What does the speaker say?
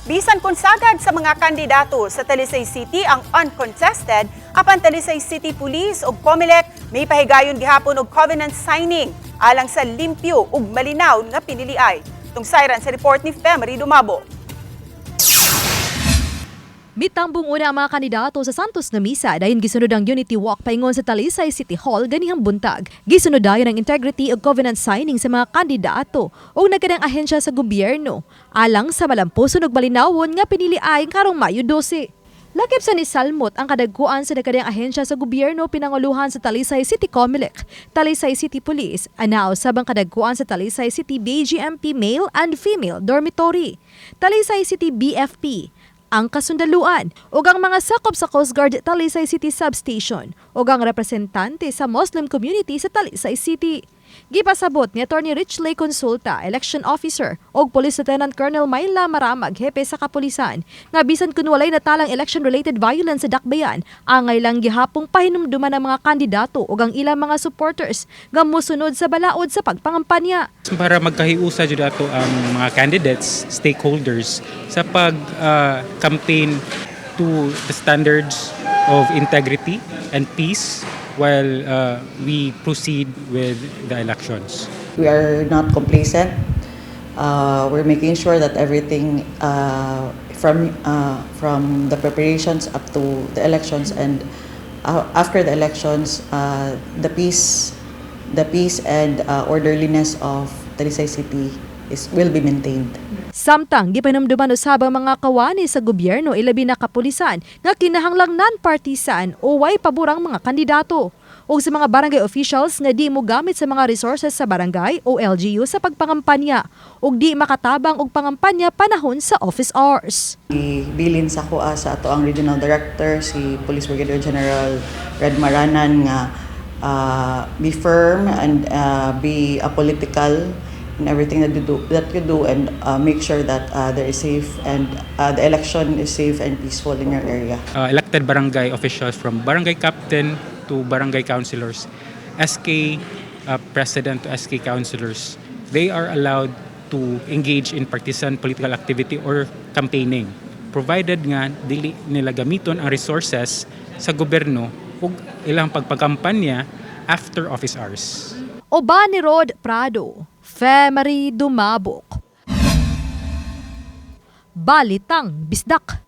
Bisan kung sagad sa mga kandidato sa Talisay City ang uncontested, apan Talisay City Police ug COMELEC may pahigayon gihapon og covenant signing alang sa limpyo ug malinawon nga piniliay. Tungsayran sa report ni Femery Dumabo. Mitambong una ang mga kandidato sa Santos na misa dayon gisunod ang Unity Walk paingon sa Talisay City Hall ganihang buntag. Gisunod dayon ang integrity ug covenant signing sa mga kandidato ug nagkadang ahensya sa gobyerno alang sa malampuson ug malinawon nga piniliay karong Mayo 12. Lakip sa misalmot ang kadagkuan sa nagkadang ahensya sa gobyerno pinanguluhan sa Talisay City COMELEC, Talisay City Police, anaos sabang kadagkuan sa Talisay City BGMP Male and Female Dormitory, Talisay City BFP, ang kasundaluan ug ang mga sakop sa Coast Guard Talisay City Substation ug ang representante sa Muslim community sa Talisay City. Gipasabot ni Attorney Richley Consulta, Election Officer ug Police Lieutenant Colonel Mayla Maramag, hepe sa kapulisan, nga bisan kun walay natalang election-related violence sa dakbayan, angay lang gihapong pahinumduman ang mga kandidato ug ang ilang mga supporters nga mosunod sa balaod sa pagpangampanya. Para magkahiusa jud ato ang mga candidates, stakeholders sa pag-campaign to the standards of integrity and peace while we proceed with the elections. We are not complacent. We're making sure that everything from the preparations up to the elections and after the elections, the peace and orderliness of Talisay City will be maintained. Samtang gipahinumduman usab ang mga kawani sa gobyerno ilabi na kapulisan nga kinahanglang non-partisan o way paborang mga kandidato ug sa mga barangay officials nga di mo gamit sa mga resources sa barangay o LGU sa pagpangampanya ug di makatabang og pangampanya panahon sa office hours. Ibilin sa kuha sa ato ang Regional Director si Police Brigadier General Red Maranan nga be firm and be apolitical in everything that you do and make sure that there is safe and the election is safe and peaceful in your area. Elected barangay officials from barangay captain to barangay councilors, SK president to SK councilors, they are allowed to engage in partisan political activity or campaigning provided nga dili nila gamiton ang resources sa gobyerno ug ilang pagpagkampanya after office hours. Oba ni Rod Prado, Femery Dumabok. Balitang Bisdak.